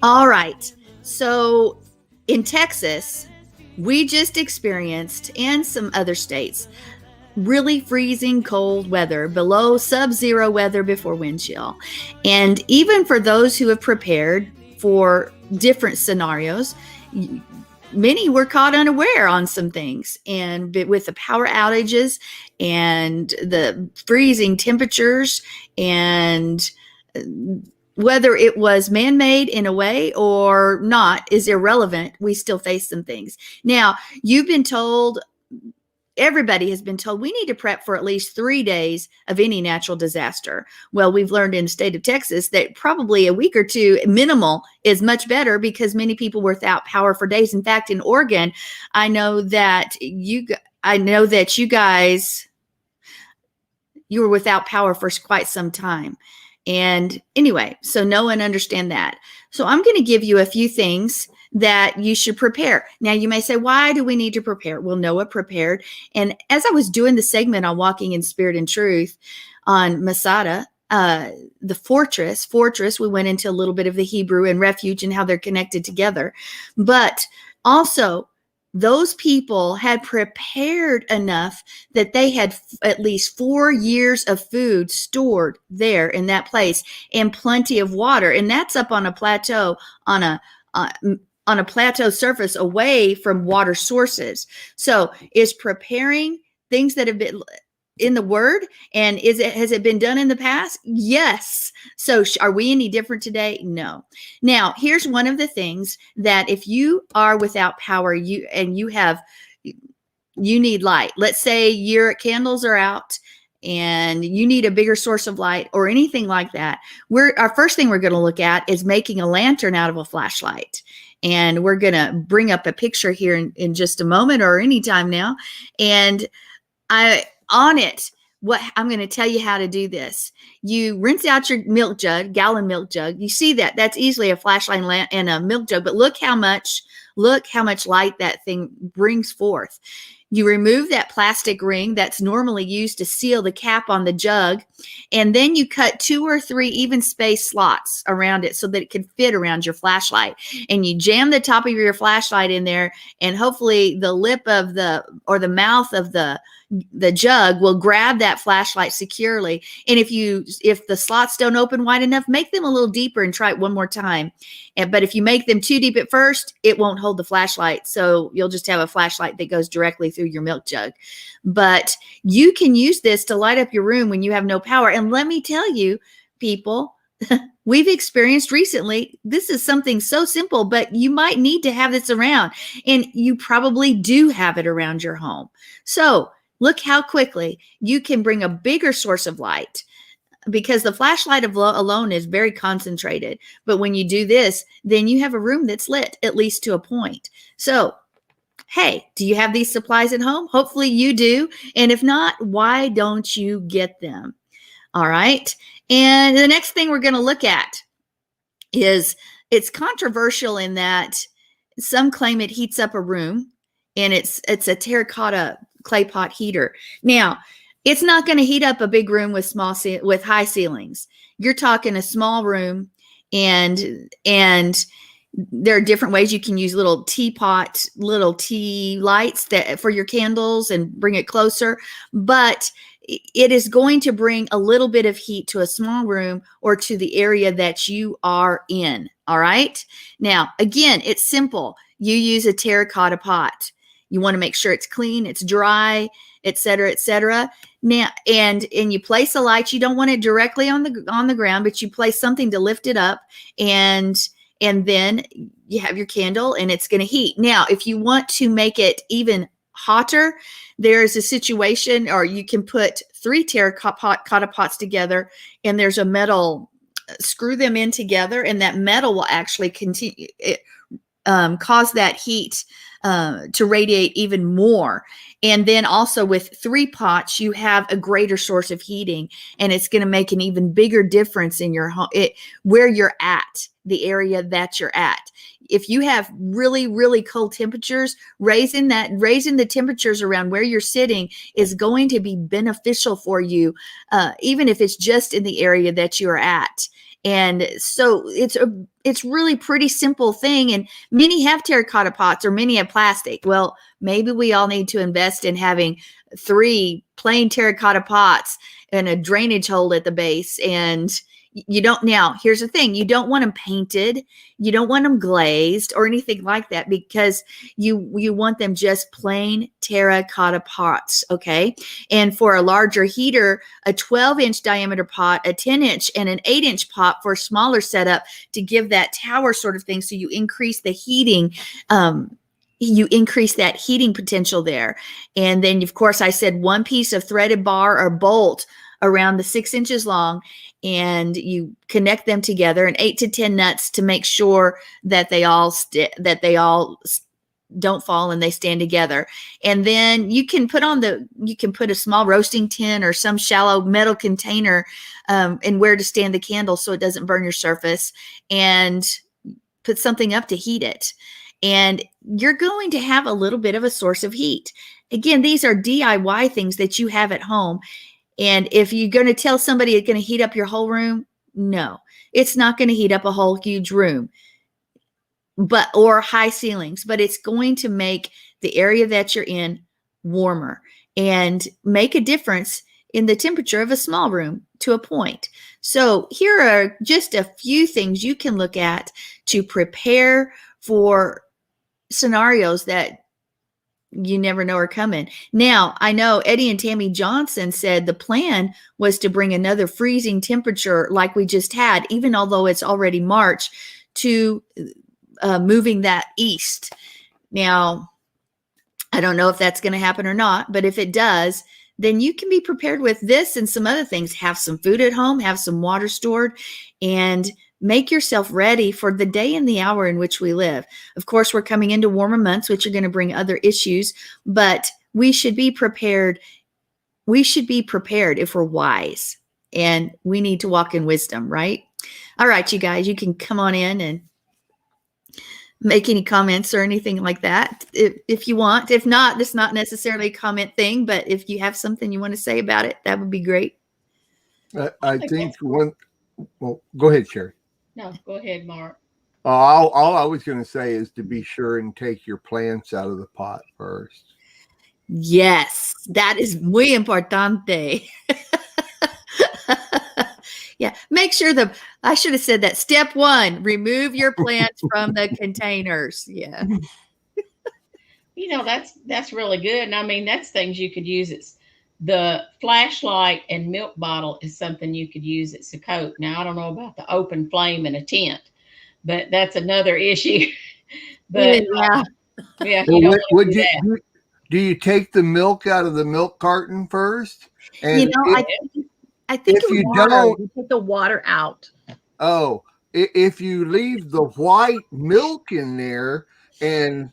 All right. So in Texas, we just experienced, and some other states, really freezing cold weather, below sub-zero weather before wind chill. And even for those who have prepared for different scenarios, many were caught unaware on some things. And with the power outages and the freezing temperatures, and whether it was man-made in a way or not is irrelevant, we still face some things. Now, you've been told, everybody has been told, we need to prep for at least 3 days of any natural disaster. Well, we've learned in the state of Texas that probably a week or two minimal is much better, because many people were without power for days. In fact, in Oregon, I know that you guys, you were without power for quite some time. And anyway, so know and understand that. So I'm going to give you a few things that you should prepare. Now, you may say, why do we need to prepare? Well, Noah prepared. And as I was doing the segment on Walking in Spirit and Truth on Masada, the fortress, we went into a little bit of the Hebrew and refuge and how they're connected together. But also, those people had prepared enough that they had at least 4 years of food stored there in that place, and plenty of water. And that's up on a plateau, on a plateau surface away from water sources. So is preparing things that have been in the word, and has it been done in the past? Yes. So are we any different today? No. Now, here's one of the things that if you are without power, you need light. Let's say your candles are out and you need a bigger source of light or anything like that. Our first thing we're going to look at is making a lantern out of a flashlight. And we're going to bring up a picture here in just a moment, or anytime now. And I'm going to tell you how to do this. You rinse out your milk jug, gallon milk jug. You see that? That's easily a flashlight and a milk jug, but look how much light that thing brings forth. You remove that plastic ring that's normally used to seal the cap on the jug, and then you cut 2 or 3 even spaced slots around it so that it can fit around your flashlight. And you jam the top of your flashlight in there, and hopefully the lip of the mouth of the jug will grab that flashlight securely. And if the slots don't open wide enough, make them a little deeper and try it one more time. But if you make them too deep at first, it won't hold the flashlight. So you'll just have a flashlight that goes directly through your milk jug. But you can use this to light up your room when you have no power. And let me tell you, people, we've experienced recently, this is something so simple, but you might need to have this around. And you probably do have it around your home. So look how quickly you can bring a bigger source of light, because the flashlight alone is very concentrated. But when you do this, then you have a room that's lit, at least to a point. So, hey, do you have these supplies at home? Hopefully you do. And if not, why don't you get them? All right. And the next thing we're going to look at is, it's controversial in that some claim it heats up a room, and it's a terracotta clay pot heater. Now, it's not going to heat up a big room with high ceilings. You're talking a small room, and there are different ways you can use little tea lights that for your candles and bring it closer. But it is going to bring a little bit of heat to a small room or to the area that you are in. All right. Now, again, it's simple. You use a terracotta pot. You want to make sure it's clean, it's dry, et cetera, et cetera. Now, and you place a light. You don't want it directly on the ground, but you place something to lift it up, and then you have your candle, and it's going to heat. Now, if you want to make it even hotter, there's a situation, or you can put 3 terracotta pots together, and there's a metal, screw them in together, and that metal will actually continue cause that heat to radiate even more. And then also with 3 pots, you have a greater source of heating, and it's going to make an even bigger difference in your home, where you're at, the area that you're at. If you have really, really cold temperatures, raising the temperatures around where you're sitting is going to be beneficial for you, even if it's just in the area that you're at. And so it's really pretty simple thing. And many have terracotta pots or many have plastic. Well, maybe we all need to invest in having 3 plain terracotta pots and a drainage hole at the base. And you don't, now here's the thing, you don't want them painted, you don't want them glazed or anything like that, because you want them just plain terracotta pots. Okay. And for a larger heater, a 12-inch diameter pot, a 10-inch and an 8-inch pot for a smaller setup to give that tower sort of thing. So you increase the heating, you increase that heating potential there. And then of course I said 1 piece of threaded bar or bolt around the 6 inches long, and you connect them together, and 8 to 10 nuts to make sure that they all don't fall and they stand together. And then you can put a small roasting tin or some shallow metal container and where to stand the candle so it doesn't burn your surface, and put something up to heat it. And you're going to have a little bit of a source of heat. Again, these are DIY things that you have at home. And if you're going to tell somebody it's going to heat up your whole room, no, it's not going to heat up a whole huge room, or high ceilings, but it's going to make the area that you're in warmer and make a difference in the temperature of a small room to a point. So here are just a few things you can look at to prepare for scenarios that you never know are coming. Now, I know Eddie and Tammy Johnson said the plan was to bring another freezing temperature like we just had, even although it's already March, to moving that east. Now, I don't know if that's going to happen or not, but if it does, then you can be prepared with this and some other things. Have some food at home, have some water stored, and make yourself ready for the day and the hour in which we live. Of course, we're coming into warmer months, which are going to bring other issues, but we should be prepared. We should be prepared if we're wise, and we need to walk in wisdom, right? All right, you guys, you can come on in and make any comments or anything like that if you want. If not, it's not necessarily a comment thing, but if you have something you want to say about it, that would be great. I think one, well, go ahead, Sherry. No, go ahead, Mark. All I was going to say is to be sure and take your plants out of the pot first. Yes, that is muy importante. Yeah, make sure I should have said that. Step 1, remove your plants from the containers. Yeah. You know, that's really good. And I mean, that's things you could use. It's the flashlight and milk bottle is something you could use at Sukkot. Now, I don't know about the open flame in a tent, but that's another issue. But yeah, well, do you take the milk out of the milk carton first? And I think if you don't, you take the water out. Oh, if you leave the white milk in there and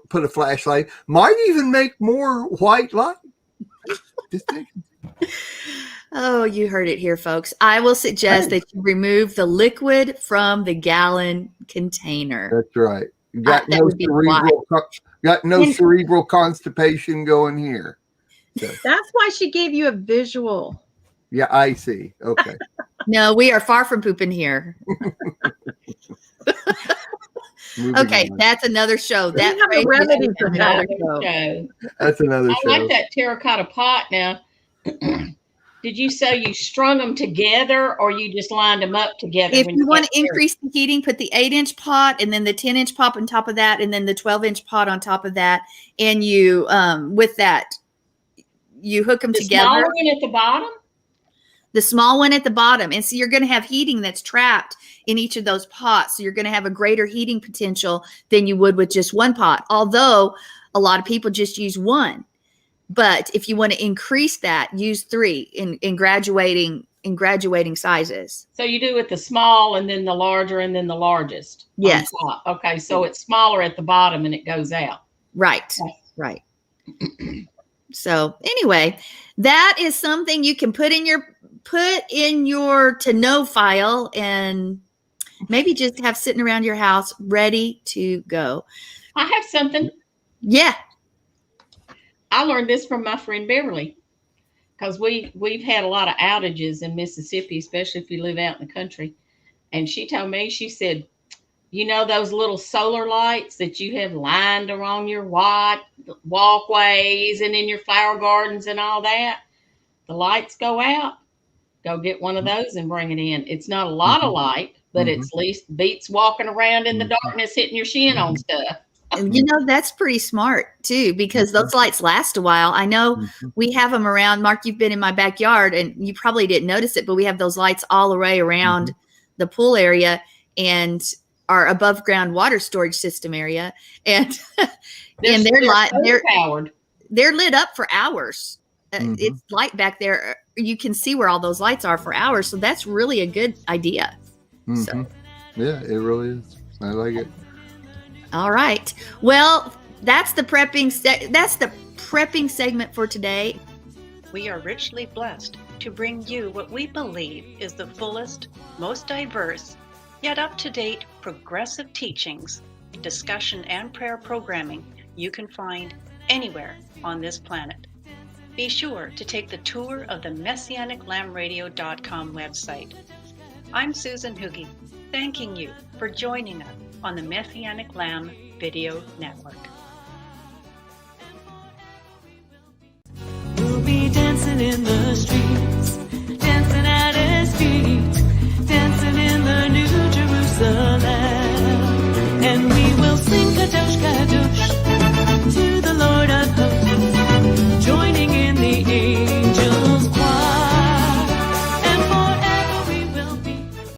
put a flashlight, might even make more white light. Just think. Oh, you heard it here, folks. I will suggest that you remove the liquid from the gallon container. That's right. Got no cerebral constipation going here. So. That's why she gave you a visual. Yeah, I see. Okay. No, we are far from pooping here. Okay, that's another show. That's another show. That's another show. I like that terracotta pot. Now, did you say you strung them together, or you just lined them up together? If you want to increase the heating, put the 8-inch pot and then the 10-inch pot on top of that, and then the 12-inch pot on top of that, and you with that you hook them together. The small one at the bottom. The small one at the bottom. And so you're going to have heating that's trapped in each of those pots. So you're going to have a greater heating potential than you would with just one pot. Although a lot of people just use one. But if you want to increase that, use 3 in graduating sizes. So you do with the small and then the larger and then the largest. Yes. Okay. So it's smaller at the bottom and it goes out. Right. Right. So anyway, that is something you can put in your to know file and maybe just have sitting around your house ready to go. I have something. Yeah. I learned this from my friend Beverly, because we've had a lot of outages in Mississippi, especially if you live out in the country. And she told me, she said, you know, those little solar lights that you have lined along your walkways and in your flower gardens and all that, the lights go out. Go get one of those and bring it in. It's not a lot of light, but it's at least beats walking around in the darkness hitting your shin on stuff. And you know, that's pretty smart too, because those lights last a while. I know we have them around. Mark, you've been in my backyard and you probably didn't notice it, but we have those lights all the way around the pool area and our above ground water storage system area. And and they're lit up for hours. It's light back there. You can see where all those lights are for hours. So that's really a good idea. So. Yeah, it really is. I like it. All right. Well, that's the prepping segment for today. We are richly blessed to bring you what we believe is the fullest, most diverse, yet up-to-date progressive teachings, discussion, and prayer programming you can find anywhere on this planet. Be sure to take the tour of the MessianicLambRadio.com website. I'm Susan Hoogie, thanking you for joining us on the Messianic Lamb Video Network. We'll be dancing in the